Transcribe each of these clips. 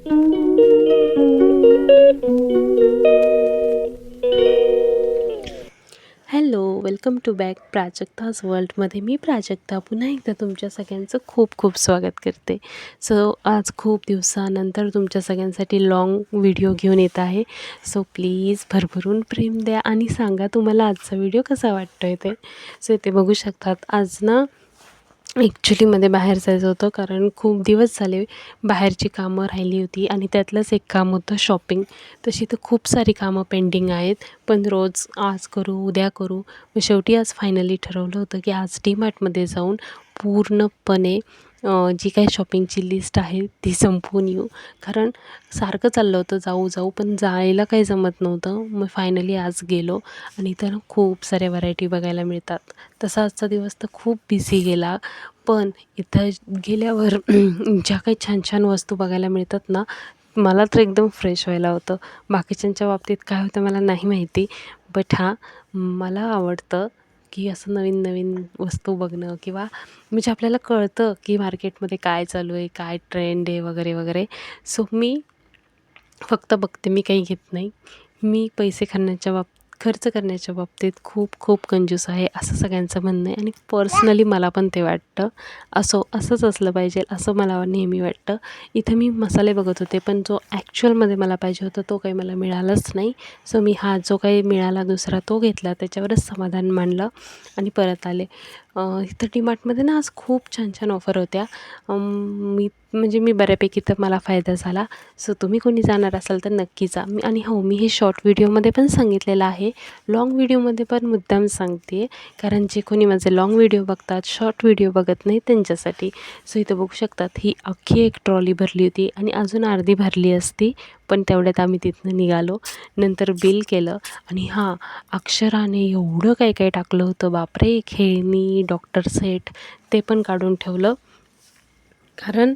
Hello, welcome to back Prajakta's वर्ल्डमध्ये. मी प्राजक्ता पुन्हा एकदा तुमच्या सगळ्यांचं खूप खूप स्वागत करते. सो आज खूप दिवसानंतर तुमच्या सगळ्यांसाठी लाँग व्हिडिओ घेऊन येत आहे. सो प्लीज भरभरून प्रेम द्या आणि सांगा तुम्हाला आजचा व्हिडिओ कसा वाटतो आहे ते. सो इथे बघू शकतात, आज ना ॲक्च्युलीमध्ये बाहेर जायचं होतं, कारण खूप दिवस झाले बाहेरची कामं राहिली होती आणि त्यातलंच एक काम होतं शॉपिंग. तशी तर खूप सारी कामं पेंडिंग आहेत, पण रोज आज करू उद्या करू, मग शेवटी आज फायनली ठरवलं होतं की आज डीमार्टमध्ये जाऊन पूर्णपणे जी काही शॉपिंगची लिस्ट आहे ती संपवून येऊ. कारण सारखं चाललं होतं जाऊ जाऊ, पण जायला काही जमत नव्हतं. मग फायनली आज गेलो आणि इथं खूप साऱ्या व्हरायटी बघायला मिळतात. तसा आजचा दिवस तर खूप बिझी गेला, पण इथं गेल्यावर ज्या काही छान छान वस्तू बघायला मिळतात ना, मला तर एकदम फ्रेश व्हायला होतं. बाकीच्यांच्या बाबतीत काय होतं मला नाही माहिती, बट हां, मला आवडतं की असं नवीन नवीन वस्तू बघणं, किंवा म्हणजे आपल्याला कळतं की मार्केटमध्ये काय चालू आहे, काय ट्रेंड आहे वगैरे वगैरे. सो मी फक्त बघते, मी काही घेत नाही. मी पैसे खर्च करण्याच्या बाबतीत खूप खूप कंजूस आहे असं सगळ्यांचं म्हणणं आहे, आणि पर्सनली मला पण ते वाटतं. असंच असलं पाहिजे असं मला नेहमी वाटतं. इथं मी मसाले बघत होते, पण जो ॲक्च्युअलमध्ये मला पाहिजे होता तो काही मला मिळालाच नाही. सो मी हा जो काही मिळाला दुसरा तो घेतला, त्याच्यावरच समाधान मानलं आणि परत आले. इथं डीमार्टमध्ये ना आज खूप छान छान ऑफर होत्या. मी बऱ्यापैकी तर मला फायदा झाला. सो तुम्ही कोणी जाणार असाल तर नक्की जा. आणि हो, मी हे शॉर्ट व्हिडिओमध्ये पण सांगितलेलं आहे, लाँग व्हिडिओमध्ये पण मुद्दाम सांगते आहे, कारण जे कोणी माझे लाँग व्हिडिओ बघतात, शॉर्ट व्हिडिओ बघत नाही त्यांच्यासाठी. सो इथं बघू शकतात, ही अख्खी एक ट्रॉली भरली होती आणि अजून अर्धी भरली असती, पण तेवढ्यात आम्ही तिथनं निघालो. नंतर बिल केलं आणि हां, अक्षराने एवढं काय काय टाकलं होतं बापरे! खेळणी, डॉक्टर सेट ते पण काढून ठेवलं, कारण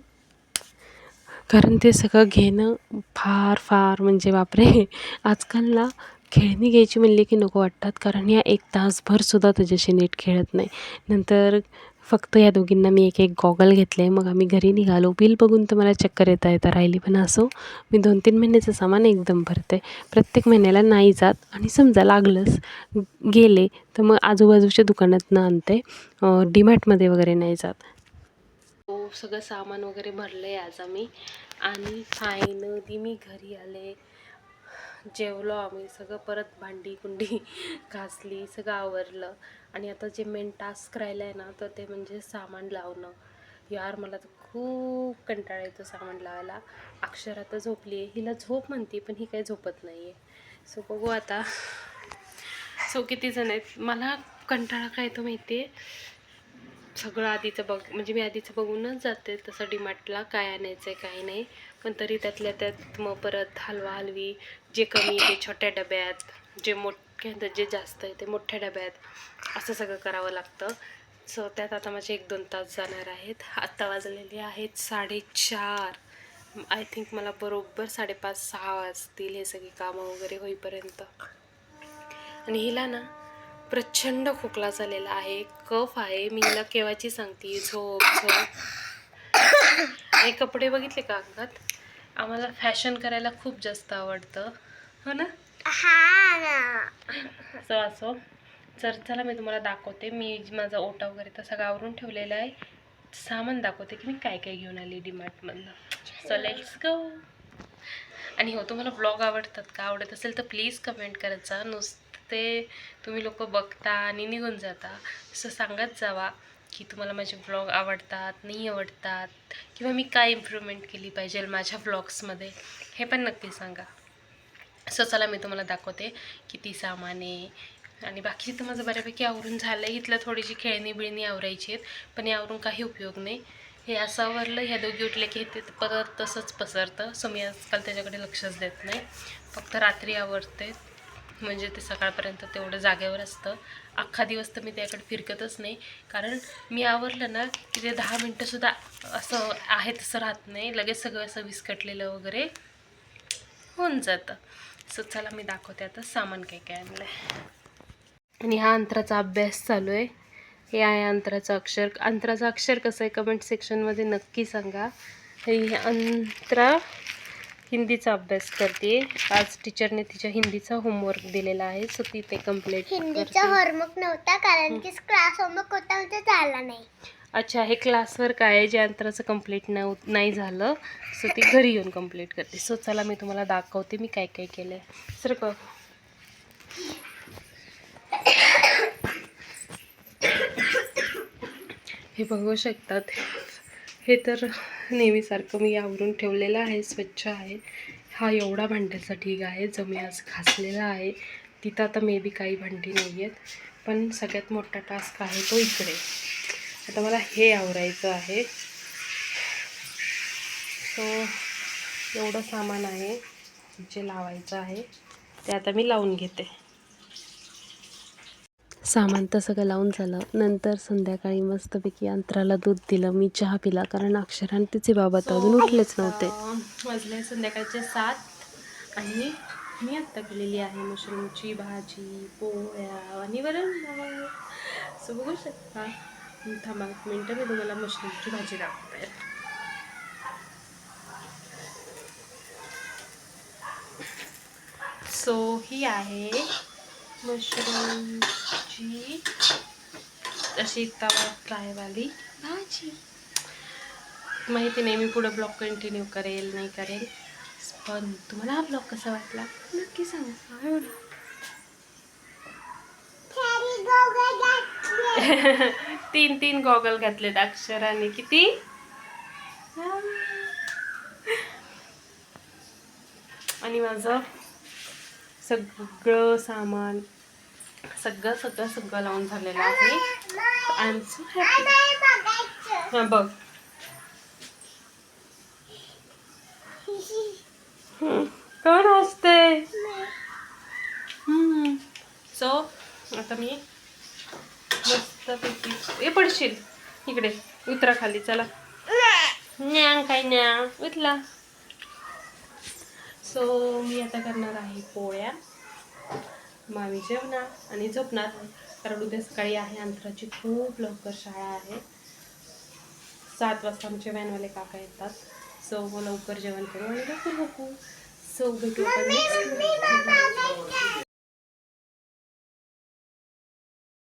ते सगळं घेणं फार म्हणजे बापरे! आजकाल ना खेळणी घ्यायची म्हणली की नको वाटतात, कारण या 1 तासभरसुद्धा तुझ्याशी नीट खेळत नाही. नंतर फक्त या दोघींना मी एक गॉगल घेतले. मग आम्ही घरी निघालो. बिल बघून तर मला चक्कर येता राहिली, पण असो, मी 2-3 महिन्याचं सामान एकदम भरते. प्रत्येक महिन्याला नाही जात, आणि समजा लागलंच गेले तर मग आजूबाजूच्या दुकानातनं आणते, डीमार्टमध्ये वगैरे नाही जात. सगळं सामान वगैरे भरलं आहे आज आम्ही, आणि फायनली मी घरी आले. जेवलो आम्ही सगळं, परत भांडी कुंडी घासली, सगळं आवरलं. आणि आता जे मेन टास्क राहिलं आहे ना, तर ते म्हणजे सामान लावणं. यार मला तर खूप कंटाळा येतो सामान लावायला. अक्षरा तर झोपली आहे, हिला झोप म्हणते पण ही काही झोपत नाही आहे. सो बघू आता. सो किती जण आहेत. मला कंटाळा काय येतो माहिती आहे, सगळं आधीचं म्हणजे मी आधीचं बघूनच जाते तसं डीमार्टला काय आणायचं आहे काय नाही. पण तरी त्यातल्या त्यात मग परत हलवा हलवी, जे कमी ते छोट्या डब्यात, जे जास्त आहे ते मोठ्या डब्यात, असं सगळं करावं लागतं. सो त्यात आता माझे 1-2 तास जाणार आहेत. आत्ता वाजलेले आहेत 4:30. आय थिंक मला बरोबर 5:30-6 वाजतील हे सगळी कामं वगैरे होईपर्यंत. आणि हिला ना प्रचंड खोकला झालेला आहे, कफ आहे. मी हिला केव्हाची सांगते झोप झोप. आणि कपडे बघितले का अंगात. आम्हाला फॅशन करायला खूप जास्त आवडतं, हो ना. असो चला मी तुम्हाला दाखवते. मी माझा ओटा वगैरे तर सगळं आवरून ठेवलेला आहे. सामान दाखवते की मी काय काय घेऊन आले डीमार्टमधनं. So let's go. आणि हो, तुम्हाला ब्लॉग आवडतात का? आवडत असेल तर प्लीज कमेंट करत जा. नुसते तुम्ही लोक बघता आणि निघून जाता, असं सांगत जावा की तुम्हाला माझे ब्लॉग आवडतात, नाही आवडतात, किंवा मी काय इम्प्रूव्हमेंट केली पाहिजे माझ्या ब्लॉग्समध्ये, हे पण नक्की सांगा. सो चला मी तुम्हाला दाखवते किती सामान आहे. आणि बाकी तर माझं बऱ्यापैकी आवरून झालं आहे. इथलं थोडीशी खेळणी बिळणी आवरायची आहेत, पण यावरून काही उपयोग नाही. हे असं आवरलं, ह्या दोघी उठले की ते परत तसंच पसरतं. सो मी आजकाल त्याच्याकडे लक्षच देत नाही, फक्त रात्री आवरते, म्हणजे ते सकाळपर्यंत तेवढं जागेवर असतं. अख्खा दिवस तर मी त्याकडे फिरकतच नाही, कारण मी आवरलं ना की ते 10 मिनटंसुद्धा असं आहे तसं राहत नाही, लगेच सगळं असं विस्कटलेलं वगैरे होऊन जातं. सो चला मी दाखवते आता सामान काय काय आणलं आहे. आणि हा अंतराचा अभ्यास चालू आहे. हे आहे अंतराचं अक्षर. अंतराचं अक्षर कसं आहे कमेंट सेक्शनमध्ये नक्की सांगा. हे अंतरा हिंदीचा अभ्यास करते. आज टीचरने तिच्या हिंदीचा होमवर्क दिलेला आहे, सो ती ते कम्प्लीट करते. हिंदीचा होमवर्क नव्हता कारण की क्लास होमवर्क होता ते झाला नाही. अच्छा, हे क्लासवर काय आहे जे अंतराचं कम्प्लीट नाही झालं, सो ती घरी येऊन कम्प्लीट करते. सो चला मी तुम्हाला दाखवते मी काय काय केलं आहे. सर का हे बघू शकतात, हे तर नेहमीसारखं मी आवरून ठेवलेलं आहे, स्वच्छ आहे. हा एवढा भांड्याचा ढीग आहे जो मी आज घासलेला आहे. तिथं आता मे बी काही भांडी नाही आहेत, पण सगळ्यात मोठा टास्क आहे तो इकडे. आता मला हे आवरायचं आहे. सो एवढं सामान आहे जे लावायचं आहे ते आता मी लावून घेते. सामान तर सगळं लावून झालं. नंतर संध्याकाळी मस्तपैकी अंतराला दूध दिलं, मी चहा पिला, कारण अक्षर आणि तिचे बाबा तर अजून उठलेच नव्हते. वाजले संध्याकाळचे 7 आणि मी आत्ता केलेली आहे मशरूमची भाजी, पोळ्या आणि वरण भात. सो बघू शकता. थांबा 1 मिनटं, मी तुम्हाला मशरूमची भाजी दाखवते. सो ही आहे मशरूमची अशी तवा फ्रायवाली भाजी. माहिती नाही मी पुढं ब्लॉग कंटिन्यू करेल नाही करेल, पण तुम्हाला हा ब्लॉग कसा वाटला नक्की सांगा. 3 गॉगल घातलेत अक्षराने. किती? आणि माझं सगळं सामान सगळं लावून झालेलं आहे. I am so happy. हां बघ, कोण हसते? सो आता मी मस्तपैकी हे पडशील इकडे, उतरा खाली. चला न्या काय न्या उतला. सो मी आता करणार आहे पोळ्या, मामी जेवणार आणि झोपणार, कारण उद्या सकाळी आहे अंतराची खूप लवकर शाळा आहे. 7 वाजता आमचे व्हॅनवाले काका येतात. सो मग लवकर जेवण करू आणि लवकर झोपू. सो भेटू आपण नेक्स्ट.